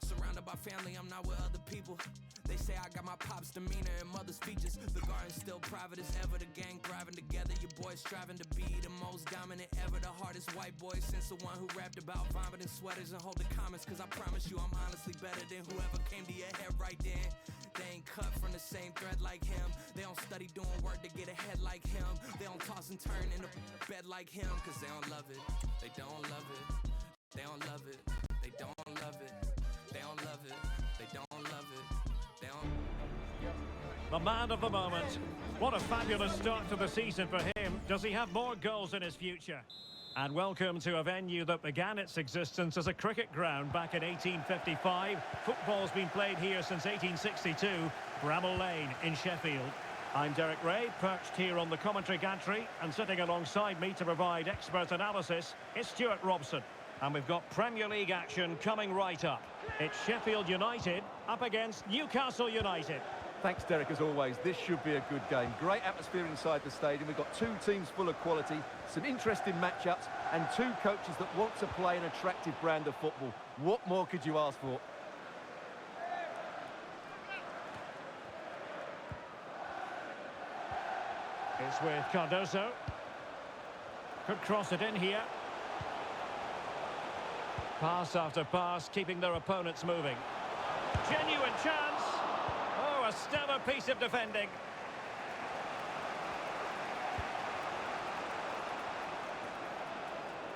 Surrounded by family, I'm not with other people. They say I got my pop's demeanor and mother's features. The garden's still private as ever, the gang thriving together. Your boys striving to be the most dominant ever. The hardest white boy since the one who rapped about vomiting sweaters and holding comments. Cause I promise you I'm honestly better than whoever came to your head right then. They ain't cut from the same thread like him. They don't study doing work to get ahead like him. They don't toss and turn in the bed like him. Cause they don't love it, they don't love it. They don't love it, they don't love it. They don't love it, they don't love it. They don't. The man of the moment. What a fabulous start to the season for him. Does he have more goals in his future? And welcome to a venue that began its existence as a cricket ground back in 1855. Football's been played here since 1862, Bramall Lane in Sheffield. I'm Derek Ray, perched here on the commentary gantry, and sitting alongside me to provide expert analysis is Stuart Robson. And we've got Premier League action coming right up. It's Sheffield United up against Newcastle United. Thanks, Derek, as always. This should be a good game. Great atmosphere inside the stadium. We've got two teams full of quality, some interesting matchups, and two coaches that want to play an attractive brand of football. What more could you ask for? It's with Cardoso. Could cross it in here. Pass after pass, keeping their opponents moving. Genuine chance. Oh, a stellar piece of defending.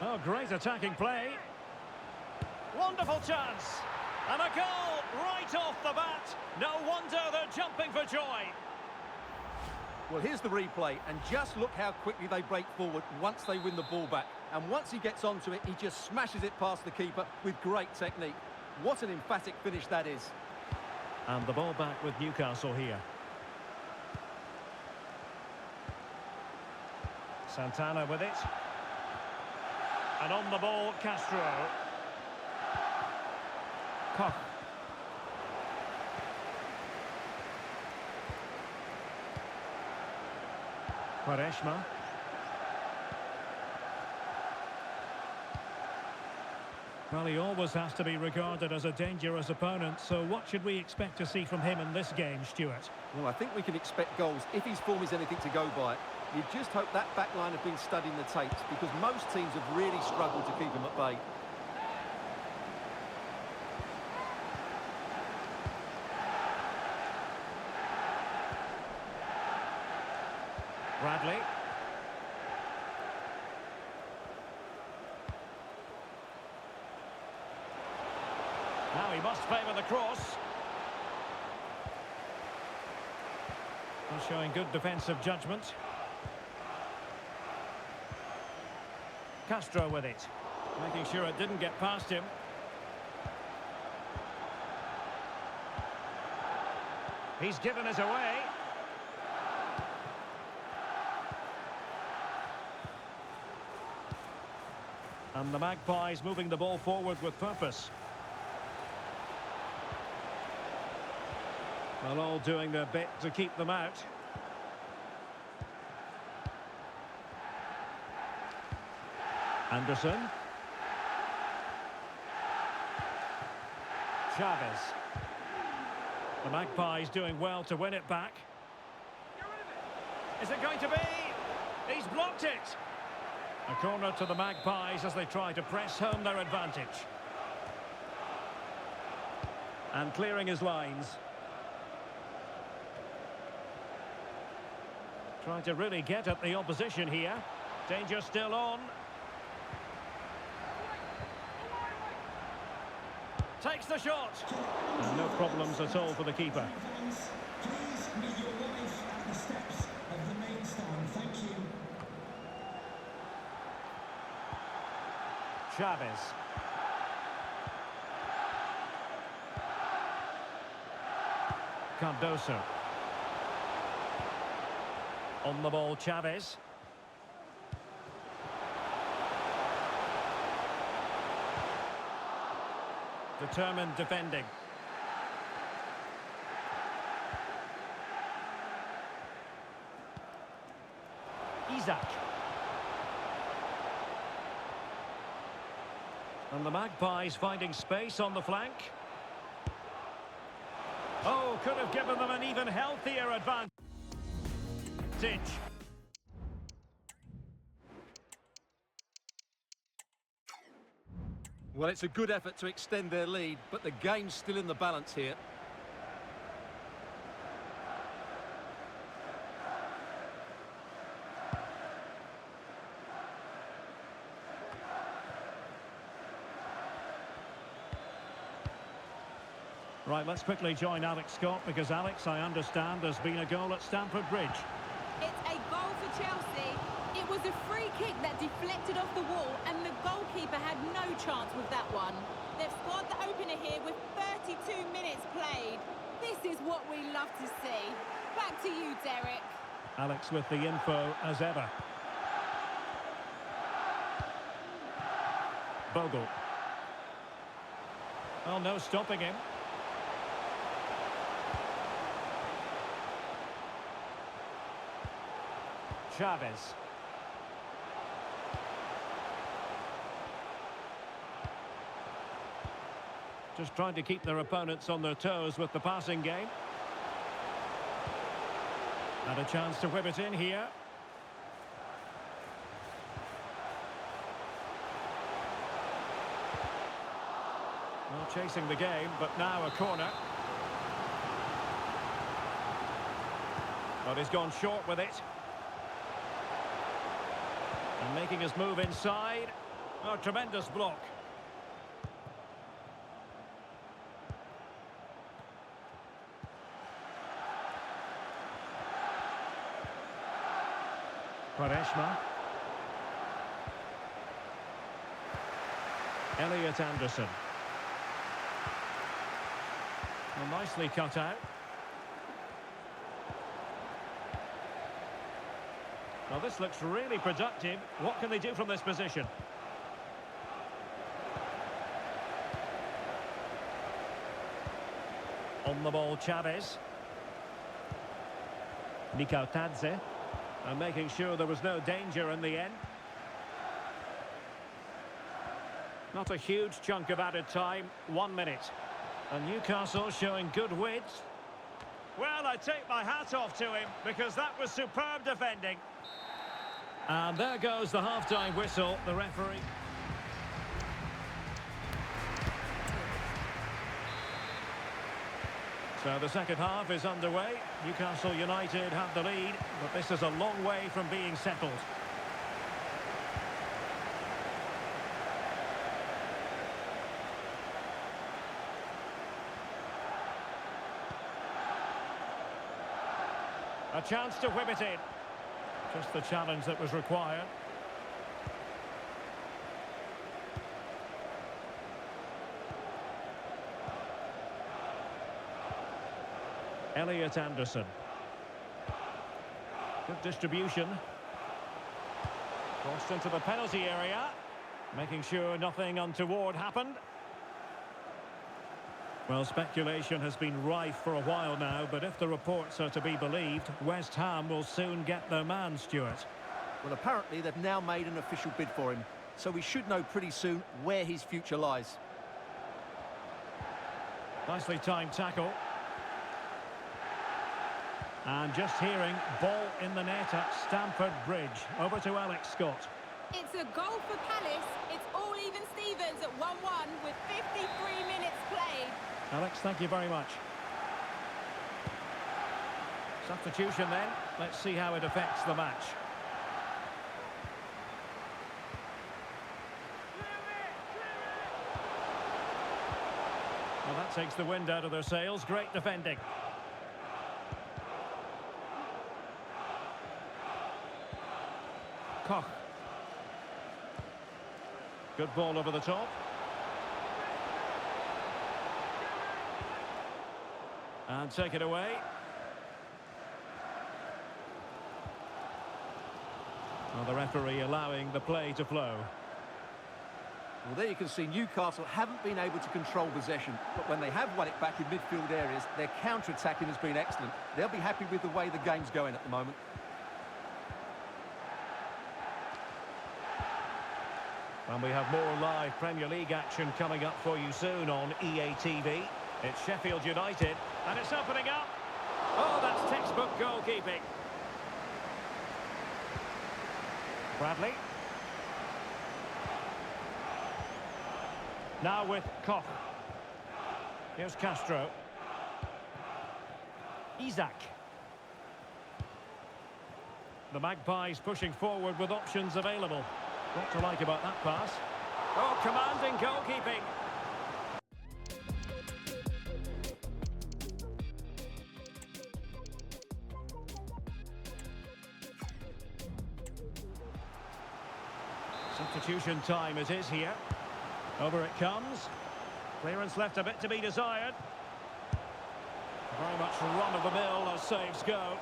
Oh, great attacking play. Wonderful chance. And a goal right off the bat. No wonder they're jumping for joy. Well, here's the replay, and just look how quickly they break forward once they win the ball back. And once he gets onto it, he just smashes it past the keeper with great technique. What an emphatic finish that is. And the ball back with Newcastle here. Santana with it. And on the ball, Castro. Koch. Quaresma. Well, he always has to be regarded as a dangerous opponent, so what should we expect to see from him in this game, Stuart? Well, I think we can expect goals if his form is anything to go by. You just hope that back line have been studying the tapes, because most teams have really struggled to keep him at bay. Bradley. Now he must favour the cross. And showing good defensive judgment. Castro with it. Making sure it didn't get past him. He's given it away. And the Magpies moving the ball forward with purpose. Well, all doing their bit to keep them out. Anderson. Chavez. The Magpies doing well to win it back. Is it going to be? He's blocked it. A corner to the Magpies as they try to press home their advantage. And clearing his lines. Trying to really get at the opposition here. Danger still on. Takes the shot. And no problems at all for the keeper. Please meet your wife at the steps of the main stand. Thank you. Chavez. Cardoso. On the ball, Chavez. Determined defending. Isak. And the Magpies finding space on the flank. Oh, could have given them an even healthier advantage. Well, it's a good effort to extend their lead, but the game's still in the balance here. Right, let's quickly join Alex Scott, because Alex, I understand, there's been a goal at Stamford Bridge. It's a goal for Chelsea. It was a free kick that deflected off the wall, and the goalkeeper had no chance with that one. They've scored the opener here with 32 minutes played. This is what we love to see. Back to you, Derek. Alex with the info as ever. Bogle. Well, no stopping him. Chavez. Just trying to keep their opponents on their toes with the passing game. And a chance to whip it in here. Well, chasing the game, but now a corner. But he's gone short with it. And making his move inside. Oh, tremendous block. Quaresma. Elliot Anderson. Well, nicely cut out. Well, this looks really productive. What can they do from this position? On the ball, Chavez. Mikau Tadze. And making sure there was no danger in the end. Not a huge chunk of added time. 1 minute. And Newcastle showing good width. Well, I take my hat off to him, because that was superb defending. And there goes the half-time whistle. The referee... So the second half is underway. Newcastle United have the lead, but this is a long way from being settled. A chance to whip it in. Just the challenge that was required. Elliot Anderson. Good distribution. Crossed into the penalty area. Making sure nothing untoward happened. Well, speculation has been rife for a while now, but if the reports are to be believed, West Ham will soon get their man, Stuart. Well, apparently they've now made an official bid for him, so we should know pretty soon where his future lies. Nicely timed tackle. And just hearing, ball in the net at Stamford Bridge. Over to Alex Scott. It's a goal for Palace. It's all even Stevens at 1-1 with 53 minutes played. Alex, thank you very much. Substitution then. Let's see how it affects the match. Well, that takes the wind out of their sails. Great defending. Koch. Good ball over the top. And take it away. Well, the referee allowing the play to flow. Well, there you can see Newcastle haven't been able to control possession, but when they have won it back in midfield areas, their counter-attacking has been excellent. They'll be happy with the way the game's going at the moment. And we have more live Premier League action coming up for you soon on EA TV. It's Sheffield United, and it's opening up. Oh, that's textbook goalkeeping. Bradley. Now with Koch. Here's Castro. Isak. The Magpies pushing forward with options available. What to like about that pass? Oh, commanding goalkeeping. Substitution time it is here. Over it comes. Clearance left a bit to be desired. Very much run-of-the-mill as saves go.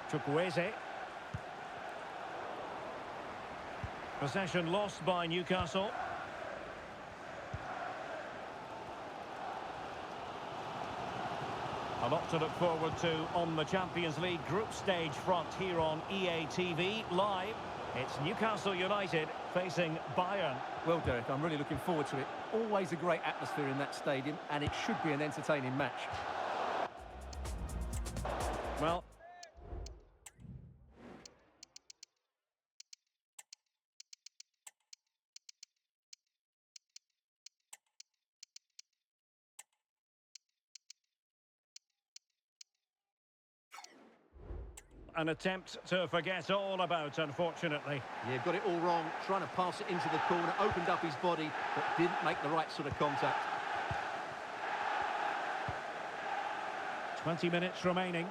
Chukwueze. Possession lost by Newcastle. A lot to look forward to on the Champions League group stage front here on EA TV Live. It's Newcastle United facing Bayern. Well, Derek, I'm really looking forward to it. Always a great atmosphere in that stadium, and it should be an entertaining match. Well, an attempt to forget all about, unfortunately. Yeah, got it all wrong. Trying to pass it into the corner, opened up his body, but didn't make the right sort of contact. 20 minutes remaining.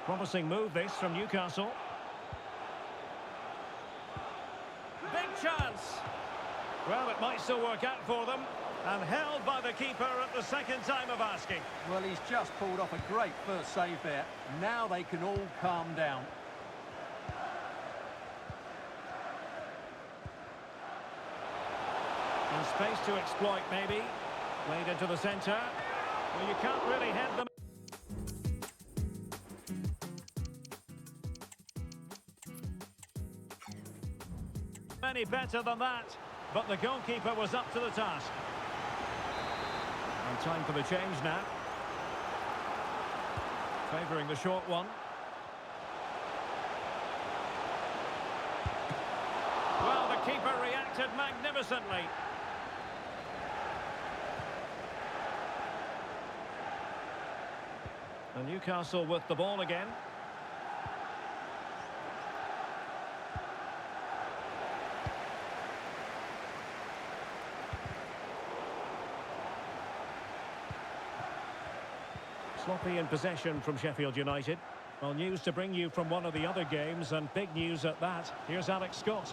Promising move this from Newcastle. Big chance. Well, it might still work out for them. And held by the keeper at the second time of asking. Well, he's just pulled off a great first save there. Now they can all calm down. And space to exploit, maybe. Played into the centre. Well, you can't really head them. Any better than that, but the goalkeeper was up to the task. And time for the change now. Favouring the short one. Well, the keeper reacted magnificently. And Newcastle with the ball again. Sloppy in possession from Sheffield United. Well, news to bring you from one of the other games, and big news at that. Here's Alex Scott.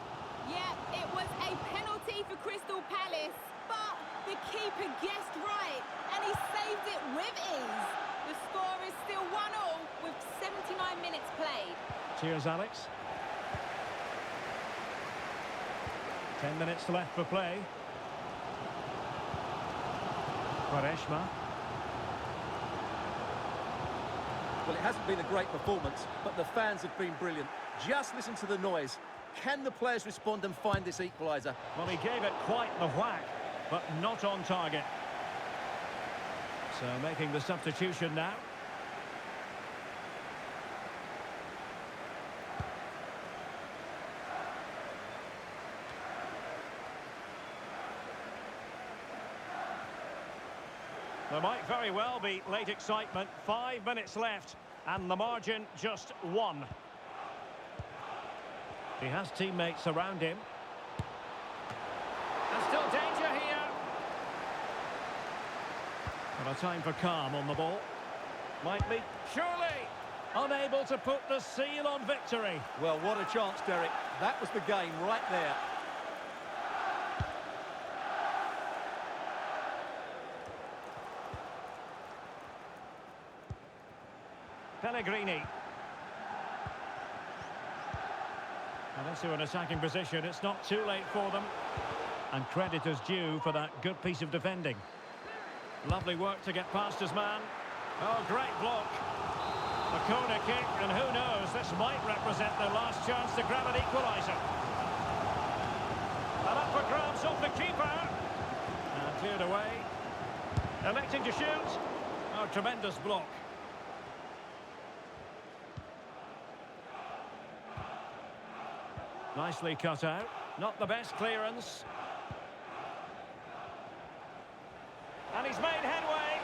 Yeah, it was a penalty for Crystal Palace, but the keeper guessed right, and he saved it with ease. The score is still 1-1 with 79 minutes played. Cheers, Alex. 10 minutes left for play. Quaresma. Well, it hasn't been a great performance, but the fans have been brilliant. Just listen to the noise. Can the players respond and find this equaliser? Well, he gave it quite the whack, but not on target. So making the substitution now. There might very well be late excitement. 5 minutes left, and the margin just 1. He has teammates around him. And still danger here. And a time for calm on the ball. Might be, surely, unable to put the seal on victory. Well, what a chance, Derek. That was the game right there. Pellegrini. And into an attacking position. It's not too late for them. And credit is due for that good piece of defending. Lovely work to get past his man. Oh, great block. A corner kick, and who knows, this might represent their last chance to grab an equaliser. And up for grabs off the keeper. And cleared away. Electing to shoot. Oh, tremendous block. Nicely cut out. Not the best clearance. And he's made headway.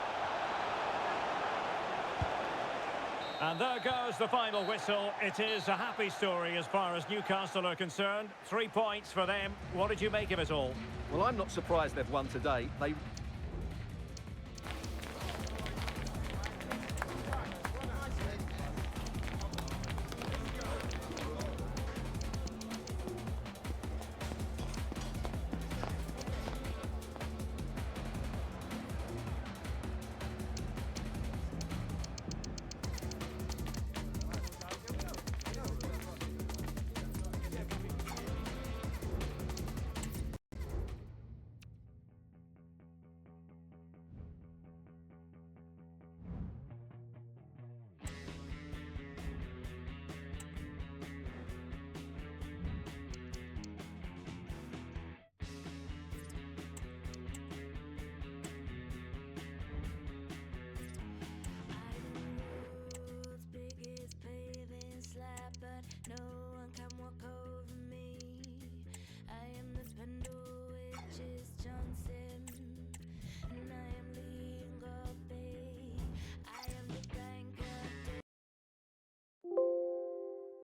And there goes the final whistle. It is a happy story as far as Newcastle are concerned. 3 points for them. What did you make of it all? Well, I'm not surprised they've won today. They